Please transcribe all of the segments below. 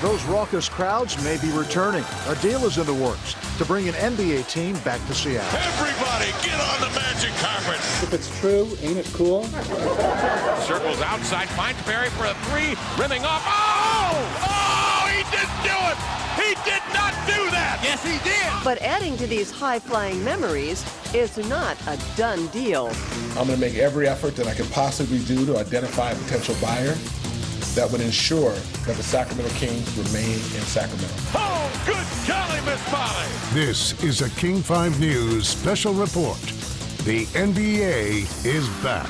those raucous crowds may be returning. A deal is in the works to bring an NBA team back to Seattle. Everybody get on the magic carpet. If it's true, ain't it cool? Circles outside, finds Perry for a three, rimming off. Oh, he didn't do it. He did not do that. Yes, he did. But adding to these high-flying memories is not a done deal. I'm going to make every effort that I can possibly do to identify a potential buyer that would ensure that the Sacramento Kings remain in Sacramento. Oh, good golly, Miss Polly. This is a King 5 News special report. The NBA is back.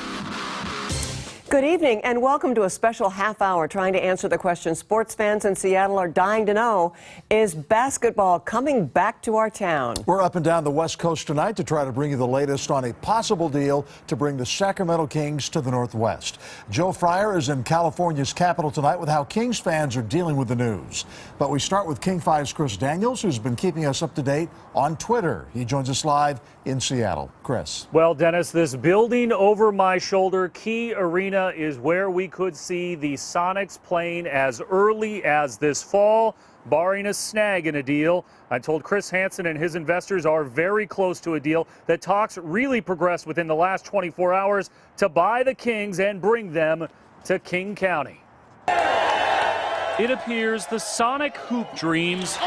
Good evening and welcome to a special half hour trying to answer the question sports fans in Seattle are dying to know. Is basketball coming back to our town? We're up and down the West Coast tonight to try to bring you the latest on a possible deal to bring the Sacramento Kings to the Northwest. Joe Fryer is in California's capital tonight with how Kings fans are dealing with the news. But we start with King 5's Chris Daniels, who's been keeping us up to date on Twitter. He joins us live in Seattle. Chris. Well, Dennis, this building over my shoulder, Key Arena, is where we could see the Sonics playing as early as this fall, barring a snag in a deal. I'm told Chris Hansen and his investors are very close to a deal. That talks really progressed within the last 24 hours to buy the Kings and bring them to King County. It appears the Sonic hoop dreams,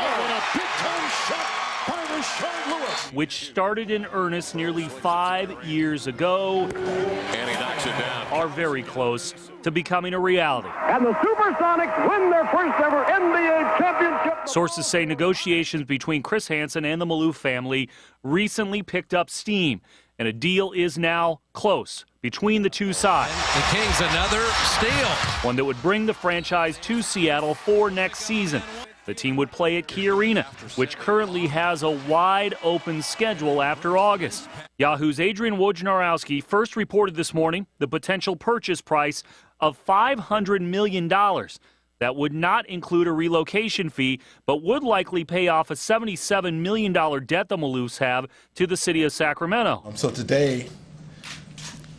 which started in earnest nearly 5 years ago, And he knocks it down. are very close to becoming a reality. And the Supersonics win their first ever NBA championship. Sources say negotiations between Chris Hansen and the Maloof family recently picked up steam, and a deal is now close between the two sides. The Kings another steal. One that would bring the franchise to Seattle for next season. The team would play at Key Arena, which currently has a wide open schedule after August. Yahoo's Adrian Wojnarowski first reported this morning the potential purchase price of $500 million. That would not include a relocation fee, but would likely pay off a $77 million debt the Maloofs have to the city of Sacramento. So today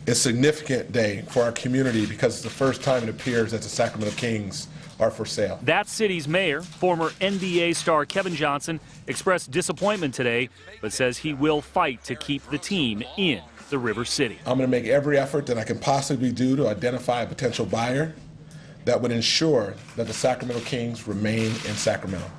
is a significant day for our community because it's the first time it appears that the Sacramento Kings are for sale. That city's mayor, former NBA star Kevin Johnson, expressed disappointment today, but says he will fight to keep the team in the River City. I'm going to make every effort that I can possibly do to identify a potential buyer that would ensure that the Sacramento Kings remain in Sacramento.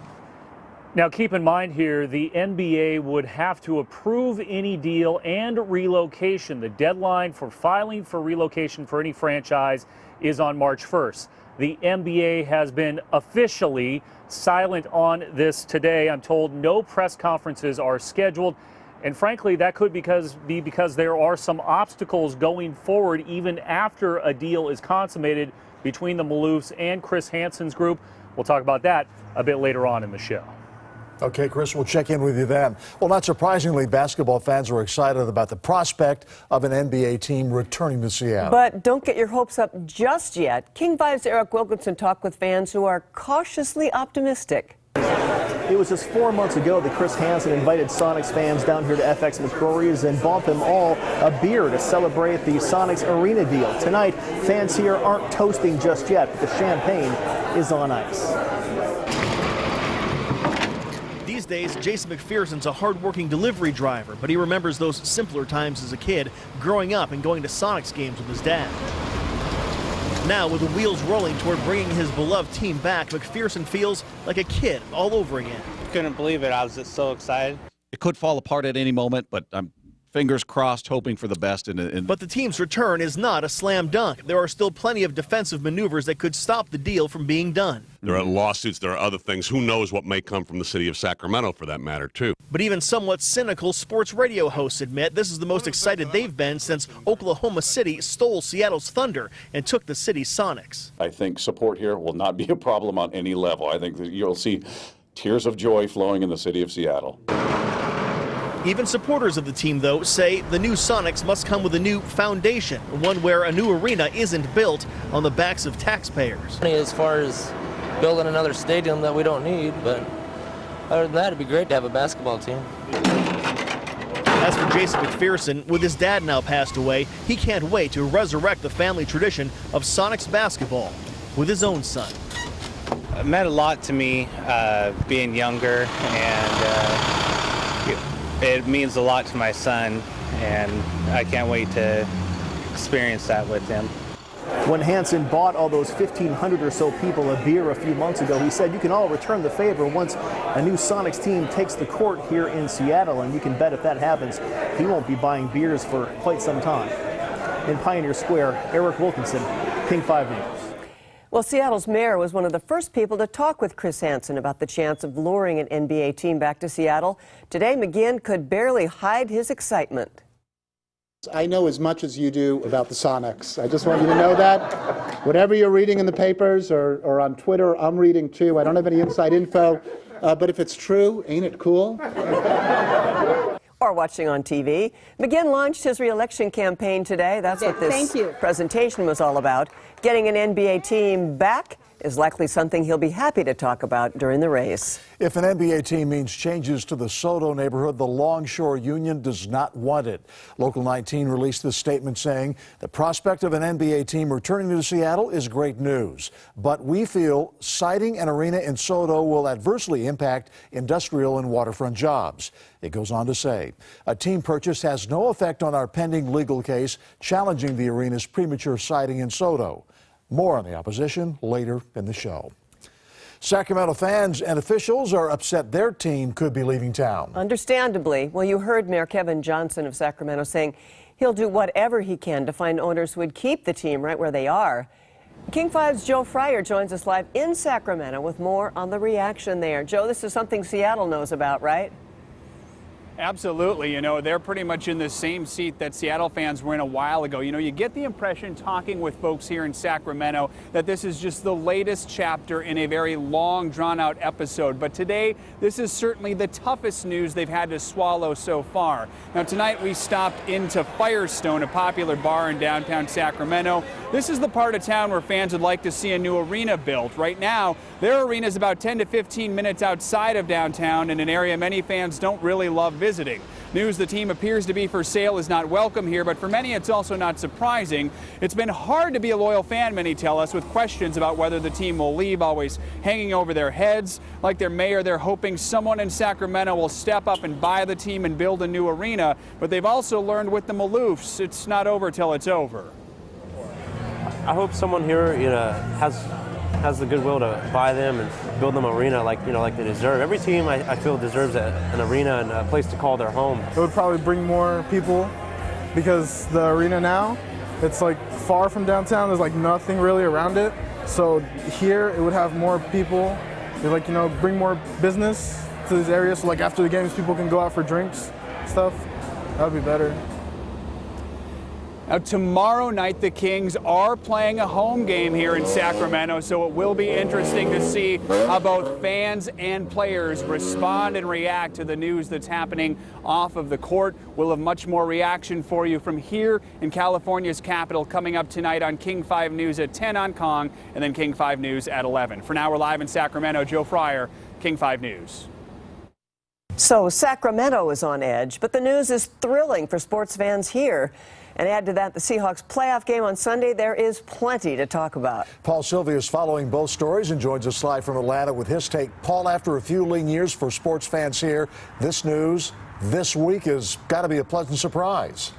Now, keep in mind here, the NBA would have to approve any deal and relocation. The deadline for filing for relocation for any franchise is on March 1st. The NBA has been officially silent on this today. I'm told no press conferences are scheduled. And frankly, that could be because there are some obstacles going forward even after a deal is consummated between the Maloofs and Chris Hansen's group. We'll talk about that a bit later on in the show. Okay, Chris, we'll check in with you then. Well, not surprisingly, basketball fans are excited about the prospect of an NBA team returning to Seattle. But don't get your hopes up just yet. King 5's Eric Wilkinson talked with fans who are cautiously optimistic. It was just 4 months ago that Chris Hansen invited Sonics fans down here to FX McCrory's and bought them all a beer to celebrate the Sonics Arena deal. Tonight, fans here aren't toasting just yet, but the champagne is on ice. These days, Jason McPherson's a hard-working delivery driver, but he remembers those simpler times as a kid, growing up and going to Sonics games with his dad. Now, with the wheels rolling toward bringing his beloved team back, McPherson feels like a kid all over again. Couldn't believe it. I was just so excited. It could fall apart at any moment, but I'm fingers crossed, hoping for the best. But the team's return is not a slam dunk. There are still plenty of defensive maneuvers that could stop the deal from being done. There are lawsuits, there are other things. Who knows what may come from the city of Sacramento for that matter, too. But even somewhat cynical sports radio hosts admit this is the most excited they've been since Oklahoma City stole Seattle's thunder and took the city's Sonics. I think support here will not be a problem on any level. I think that you'll see tears of joy flowing in the city of Seattle. Even supporters of the team, though, say the new Sonics must come with a new foundation, one where a new arena isn't built on the backs of taxpayers. As far as building another stadium that we don't need, but other than that, it'd be great to have a basketball team. As for Jason McPherson, with his dad now passed away, he can't wait to resurrect the family tradition of Sonics basketball with his own son. It meant a lot to me being younger, and it means a lot to my son, and I can't wait to experience that with him. When Hansen bought all those 1,500 or so people a beer a few months ago, he said you can all return the favor once a new Sonics team takes the court here in Seattle, and you can bet if that happens, he won't be buying beers for quite some time. In Pioneer Square, Eric Wilkinson, King 5 News. Well, Seattle's mayor was one of the first people to talk with Chris Hansen about the chance of luring an NBA team back to Seattle. Today, McGinn could barely hide his excitement. I know as much as you do about the Sonics. I just want you to know that. Whatever you're reading in the papers or on Twitter, I'm reading too. I don't have any inside info, but if it's true, ain't it cool? Or watching on TV. McGinn launched his re-election campaign today. That's what this presentation was all about. Getting an NBA team back is likely something he'll be happy to talk about during the race. If an NBA team means changes to the SoDo neighborhood, the Longshore Union does not want it. Local 19 released this statement saying the prospect of an NBA team returning to Seattle is great news. But we feel siting an arena in SoDo will adversely impact industrial and waterfront jobs. It goes on to say, a team purchase has no effect on our pending legal case challenging the arena's premature siting in SoDo. More on the opposition later in the show. Sacramento fans and officials are upset their team could be leaving town. Understandably. Well, you heard Mayor Kevin Johnson of Sacramento saying he'll do whatever he can to find owners who would keep the team right where they are. King 5's Joe Fryer joins us live in Sacramento with more on the reaction there. Joe, this is something Seattle knows about, right? Absolutely. You know, they're pretty much in the same seat that Seattle fans were in a while ago. You know, you get the impression talking with folks here in Sacramento that this is just the latest chapter in a very long, drawn-out episode. But today, this is certainly the toughest news they've had to swallow so far. Now, tonight we stopped into Firestone, a popular bar in downtown Sacramento. This is the part of town where fans would like to see a new arena built. Right now, their arena is about 10 to 15 minutes outside of downtown in an area many fans don't really love visiting. News the team appears to be for sale is not welcome here, but for many it's also not surprising. It's been hard to be a loyal fan, many tell us, with questions about whether the team will leave always hanging over their heads. Like their mayor, they're hoping someone in Sacramento will step up and buy the team and build a new arena, but they've also learned with the Maloofs, it's not over till it's over. I hope someone here, has the goodwill to buy them and build them an arena like they deserve. Every team I feel deserves an arena and a place to call their home. It would probably bring more people because the arena now, it's like far from downtown. There's like nothing really around it. So here it would have more people. They bring more business to this area. So like after the games, people can go out for drinks, stuff. That would be better. Now, tomorrow night, the Kings are playing a home game here in Sacramento, so it will be interesting to see how both fans and players respond and react to the news that's happening off of the court. We'll have much more reaction for you from here in California's capital coming up tonight on King 5 News at 10 on Kong and then King 5 News at 11. For now, we're live in Sacramento. Joe Fryer, King 5 News. So Sacramento is on edge, but the news is thrilling for sports fans here. And add to that the Seahawks playoff game on Sunday. There is plenty to talk about. Paul Sylvia is following both stories and joins us live from Atlanta with his take. Paul, after a few lean years for sports fans here, this news this week has got to be a pleasant surprise.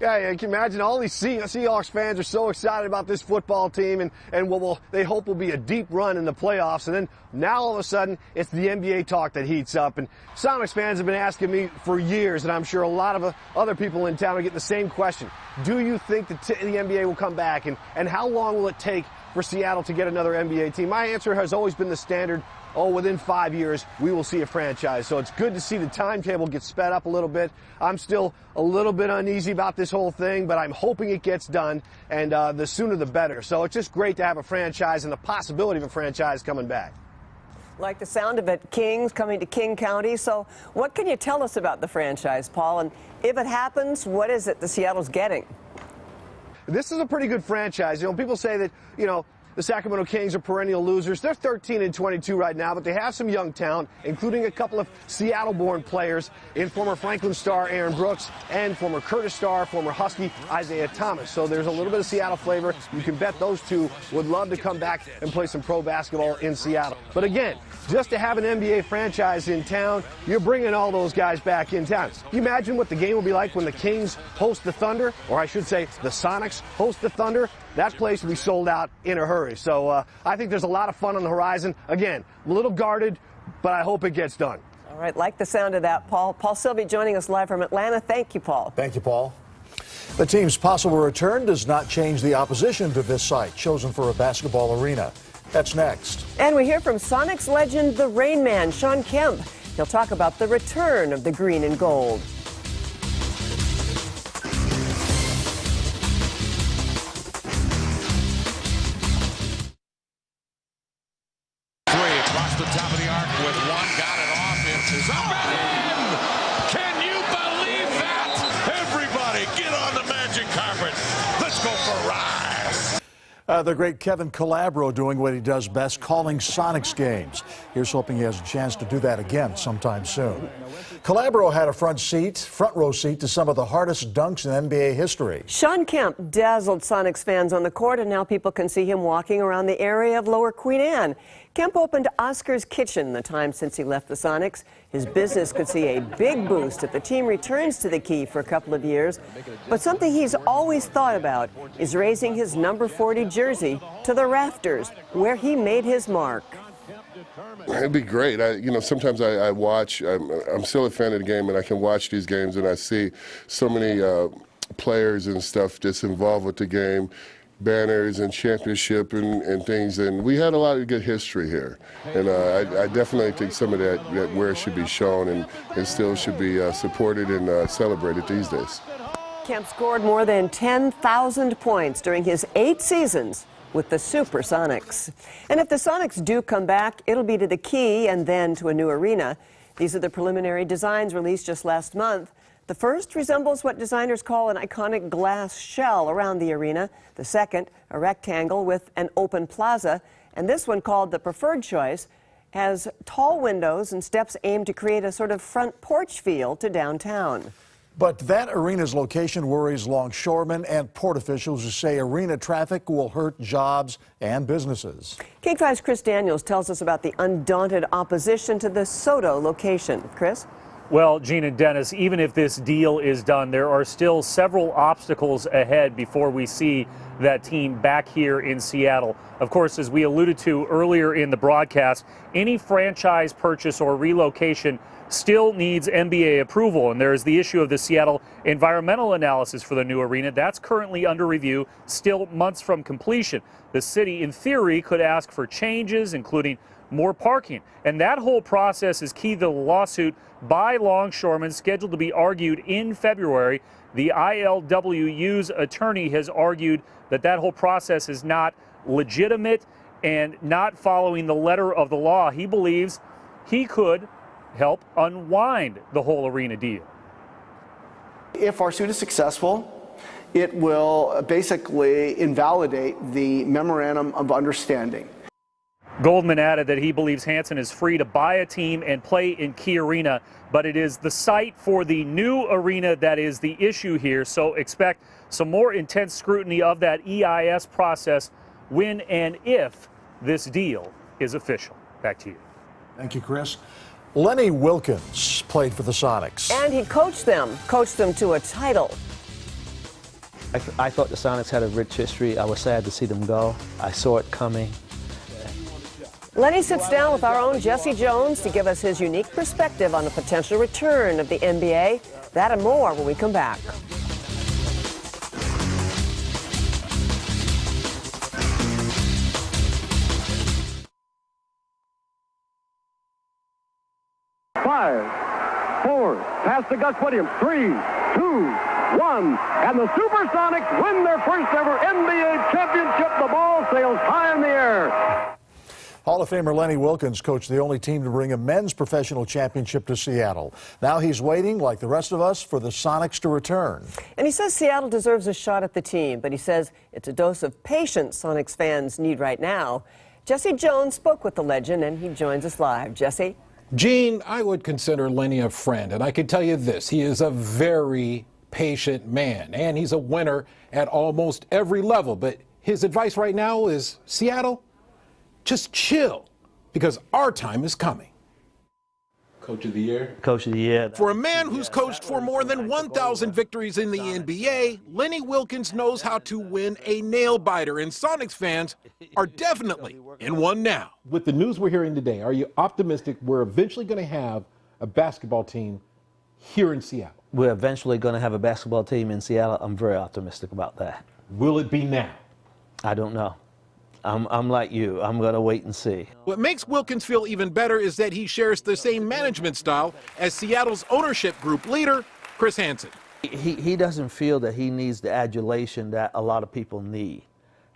Yeah, you can imagine all these Seahawks fans are so excited about this football team and what they hope will be a deep run in the playoffs. And then now all of a sudden, it's the NBA talk that heats up. And Sonics fans have been asking me for years, and I'm sure a lot of other people in town are getting the same question. Do you think the NBA will come back? And how long will it take for Seattle to get another NBA team? My answer has always been the standard. Within 5 years, we will see a franchise. So it's good to see the timetable get sped up a little bit. I'm still a little bit uneasy about this whole thing, but I'm hoping it gets done, and the sooner the better. So it's just great to have a franchise and the possibility of a franchise coming back. Like the sound of it, Kings coming to King County. So what can you tell us about the franchise, Paul? And if it happens, what is it that Seattle's getting? This is a pretty good franchise. People say that, the Sacramento Kings are perennial losers. They're 13-22 right now, but they have some young talent, including a couple of Seattle-born players in former Franklin star Aaron Brooks and former Curtis star, former Husky Isaiah Thomas. So there's a little bit of Seattle flavor. You can bet those two would love to come back and play some pro basketball in Seattle. But again, just to have an NBA franchise in town, you're bringing all those guys back in town. Can you imagine what the game will be like when the Kings host the Thunder, or I should say the Sonics host the Thunder? That place will be sold out in a hurry. So I think there's a lot of fun on the horizon. Again, a little guarded, but I hope it gets done. All right, like the sound of that, Paul. Paul Sylvie joining us live from Atlanta. Thank you, Paul. Thank you, Paul. The team's possible return does not change the opposition to this site, chosen for a basketball arena. That's next. And we hear from Sonics legend, the Rain Man, Shawn Kemp. He'll talk about the return of the green and gold. Three across the top of the arc with one, got it off, it's up and in! Can you believe that? Everybody get on the magic carpet. Let's go for Rise. The great Kevin Calabro doing what he does best, calling Sonics games. Here's hoping he has a chance to do that again sometime soon. Calabro had a front row seat to some of the hardest dunks in NBA history. Shawn Kemp dazzled Sonics fans on the court, and now people can see him walking around the area of Lower Queen Anne. Kemp opened Oscar's Kitchen the time since he left the Sonics. His business could see a big boost if the team returns to the Key for a couple of years. But something he's always thought about is raising his number 40 jersey to the rafters, where he made his mark. It'd be great. Sometimes I watch. I'm still a fan of the game, and I can watch these games, and I see so many players and stuff just involved with the game, banners and championship and things. And we had a lot of good history here, and I definitely think some of that where it should be shown and still should be supported and celebrated these days. Kemp scored more than 10,000 points during his 8 seasons with the Supersonics. And if the Sonics do come back, it'll be to the Key and then to a new arena. These are the preliminary designs released just last month. The first resembles what designers call an iconic glass shell around the arena. The second, a rectangle with an open plaza. And this one, called the Preferred Choice, has tall windows and steps aimed to create a sort of front porch feel to downtown. But that arena's location worries longshoremen and port officials who say arena traffic will hurt jobs and businesses. King 5's Chris Daniels tells us about the undaunted opposition to the Soto location. Chris? Well, Gene and Dennis, even if this deal is done, there are still several obstacles ahead before we see that team back here in Seattle. Of course, as we alluded to earlier in the broadcast, any franchise purchase or relocation still needs NBA approval, and there is the issue of the Seattle environmental analysis for the new arena. That's currently under review, still months from completion. The city, in theory, could ask for changes, including more parking, and that whole process is key to the lawsuit by longshoremen scheduled to be argued in February. The ILWU's attorney has argued that that whole process is not legitimate and not following the letter of the law. He believes he could help unwind the whole arena deal. If our suit is successful, it will basically invalidate the memorandum of understanding. Goldman added that he believes Hansen is free to buy a team and play in Key Arena, but it is the site for the new arena that is the issue here, so expect some more intense scrutiny of that EIS process when and if this deal is official. Back to you. Thank you, Chris. Lenny Wilkens played for the Sonics. And he coached them to a title. I thought the Sonics had a rich history. I was sad to see them go. I saw it coming. Lenny sits down with our own Jesse Jones to give us his unique perspective on the potential return of the NBA. That and more when we come back. Five, four, pass to Gus Williams. 3, 2, 1, and the Supersonics win their first ever NBA championship. The ball sails high in the air. Hall of Famer Lenny Wilkens coached the only team to bring a men's professional championship to Seattle. Now he's waiting, like the rest of us, for the Sonics to return. And he says Seattle deserves a shot at the team, but he says it's a dose of patience Sonics fans need right now. Jesse Jones spoke with the legend, and he joins us live. Jesse? Gene, I would consider Lenny a friend, and I can tell you this, he is a very patient man, and he's a winner at almost every level. But his advice right now is, Seattle, just chill, because our time is coming. Coach of the year? Coach of the year. For a man who's coached for more than 1,000 victories in the NBA, Lenny Wilkens knows how to win a nail-biter, and Sonics fans are definitely in one now. With the news we're hearing today, are you optimistic we're eventually going to have a basketball team here in Seattle? We're eventually going to have a basketball team in Seattle. I'm very optimistic about that. Will it be now? I don't know. I'm like you. I'm going to wait and see. What makes Wilkens feel even better is that he shares the same management style as Seattle's ownership group leader, Chris Hansen. He doesn't feel that he needs the adulation that a lot of people need.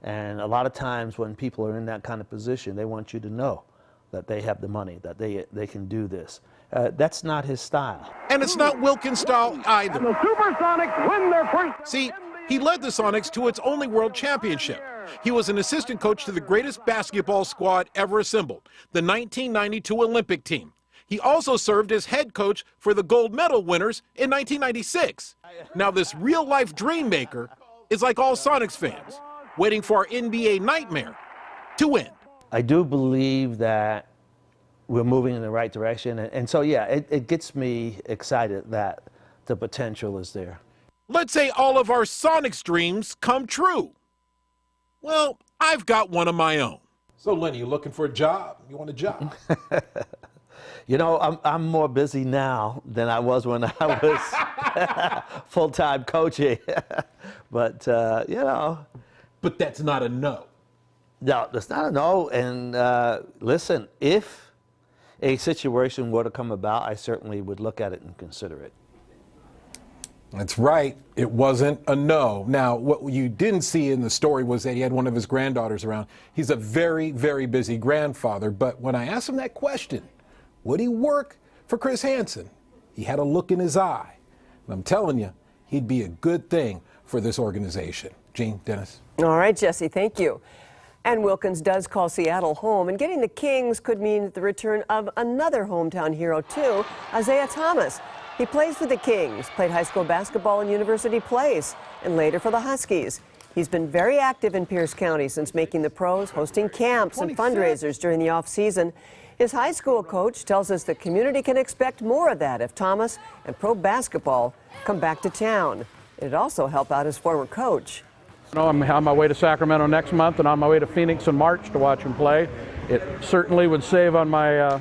And a lot of times when people are in that kind of position, they want you to know that they have the money, that they can do this. That's not his style. And it's not Wilkens' style either. And the Supersonics win their first. See, he led the Sonics to its only world championship. He was an assistant coach to the greatest basketball squad ever assembled, the 1992 Olympic team. He also served as head coach for the gold medal winners in 1996. Now this real-life dream maker is like all Sonics fans, waiting for our NBA nightmare to end. I do believe that we're moving in the right direction. And so, yeah, it gets me excited that the potential is there. Let's say all of our Sonics dreams come true. Well, I've got one of my own. So, Lenny, you looking for a job? You want a job? You know, I'm more busy now than I was when I was full-time coaching. But, you know. But that's not a no. No, that's not a no. And listen, if a situation were to come about, I certainly would look at it and consider it. That's right. It wasn't a no. Now, what you didn't see in the story was that he had one of his granddaughters around. He's a very, very busy grandfather. But when I asked him that question, would he work for Chris Hansen? He had a look in his eye. And I'm telling you, he'd be a good thing for this organization. Gene, Dennis. All right, Jesse, thank you. And Wilkens does call Seattle home, and getting the Kings could mean the return of another hometown hero, too, Isaiah Thomas. He plays for the Kings, played high school basketball in University Place, and later for the Huskies. He's been very active in Pierce County since making the pros, hosting camps and fundraisers during the off-season. His high school coach tells us the community can expect more of that if Thomas and pro basketball come back to town. It'd also help out his former coach. I'm on my way to Sacramento next month and on my way to Phoenix in March to watch him play. It certainly would save on my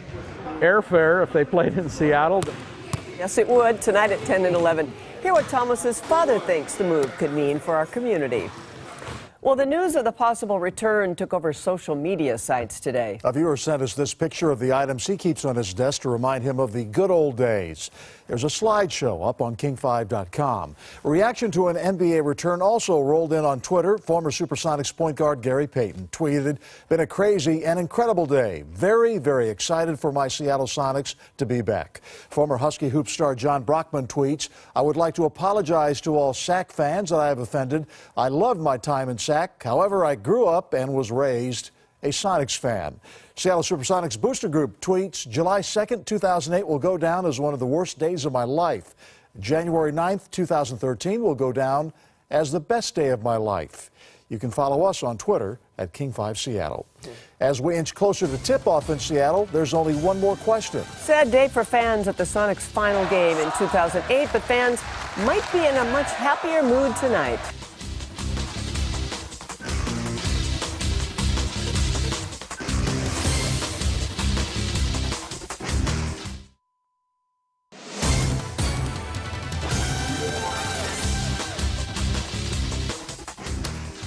airfare if they played in Seattle. Yes, it would. Tonight at 10 and 11. Hear what Thomas's father thinks the move could mean for our community. Well, the news of the possible return took over social media sites today. A viewer sent us this picture of the items he keeps on his desk to remind him of the good old days. There's a slideshow up on King5.com. A reaction to an NBA return also rolled in on Twitter. Former Supersonics point guard Gary Payton tweeted, "Been a crazy and incredible day. Very, very excited for my Seattle Sonics to be back." Former Husky hoop star John Brockman tweets, "I would like to apologize to all SAC fans that I have offended. I loved my time in SAC. However, I grew up and was raised a Sonics fan." Seattle Supersonics Booster Group tweets, "July 2nd, 2008 will go down as one of the worst days of my life. January 9th, 2013 will go down as the best day of my life." You can follow us on Twitter at King5Seattle. As we inch closer to tip-off in Seattle, there's only one more question. Sad day for fans at the Sonics' final game in 2008, but fans might be in a much happier mood tonight.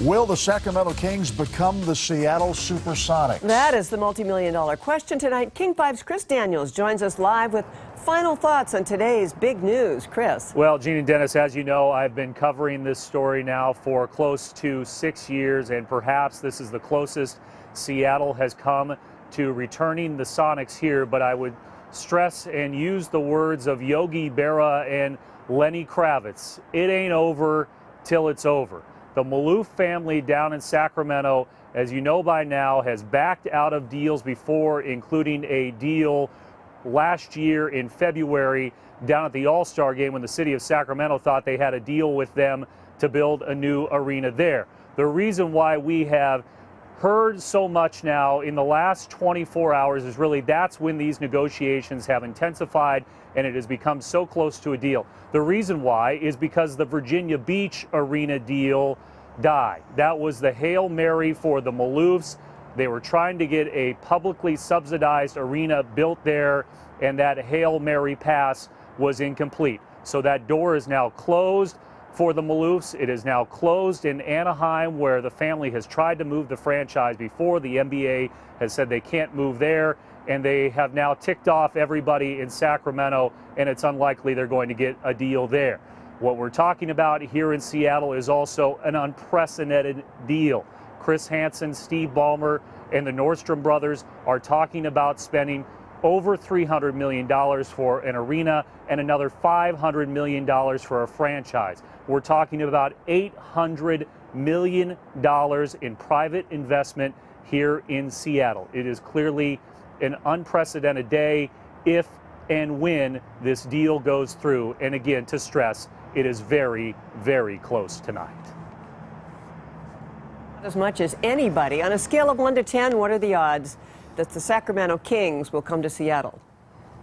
Will the Sacramento Kings become the Seattle Supersonics? That is the multi-million-dollar question tonight. King 5's Chris Daniels joins us live with final thoughts on today's big news. Chris. Well, Gene and Dennis, as you know, I've been covering this story now for close to 6 years, and perhaps this is the closest Seattle has come to returning the Sonics here, but I would stress and use the words of Yogi Berra and Lenny Kravitz. It ain't over till it's over. The Maloof family down in Sacramento, as you know by now, has backed out of deals before, including a deal last year in February down at the All-Star game when the city of Sacramento thought they had a deal with them to build a new arena there. The reason why we have heard so much now in the last 24 hours is really that's when these negotiations have intensified and it has become so close to a deal. The reason why is because the Virginia Beach arena deal died. That was the Hail Mary for the Maloofs. They were trying to get a publicly subsidized arena built there, and that Hail Mary pass was incomplete. So that door is now closed for the Maloofs. It is now closed in Anaheim, where the family has tried to move the franchise before. The NBA has said they can't move there, and they have now ticked off everybody in Sacramento, and it's unlikely they're going to get a deal there. What we're talking about here in Seattle is also an unprecedented deal. Chris Hansen, Steve Ballmer, and the Nordstrom brothers are talking about spending over $300 million for an arena and another $500 million for a franchise. We're talking about $800 million in private investment here in Seattle. It is clearly an unprecedented day if and when this deal goes through. And again, to stress, it is very, very close tonight. As much as anybody. On a scale of 1 to 10, what are the odds that the Sacramento Kings will come to Seattle?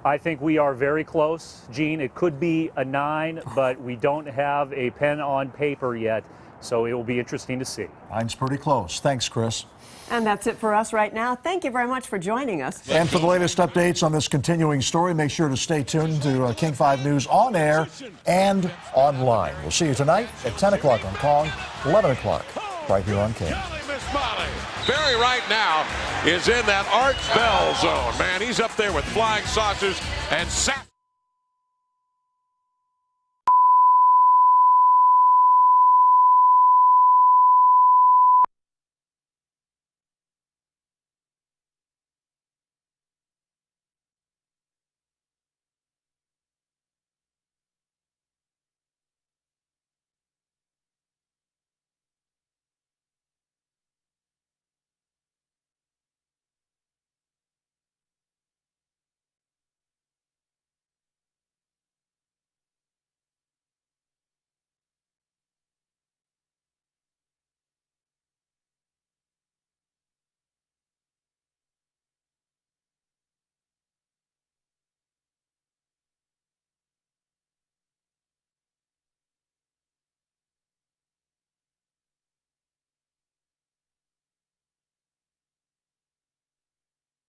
I think we are very close, Gene. It could be a 9, but we don't have a pen on paper yet, so it will be interesting to see. Mine's pretty close. Thanks, Chris. And that's it for us right now. Thank you very much for joining us. And for the latest updates on this continuing story, make sure to stay tuned to King 5 News on air and online. We'll see you tonight at 10 o'clock on Kong, 11 o'clock right here on King. Barry right now is in that Art Bell zone. Man, he's up there with flying saucers and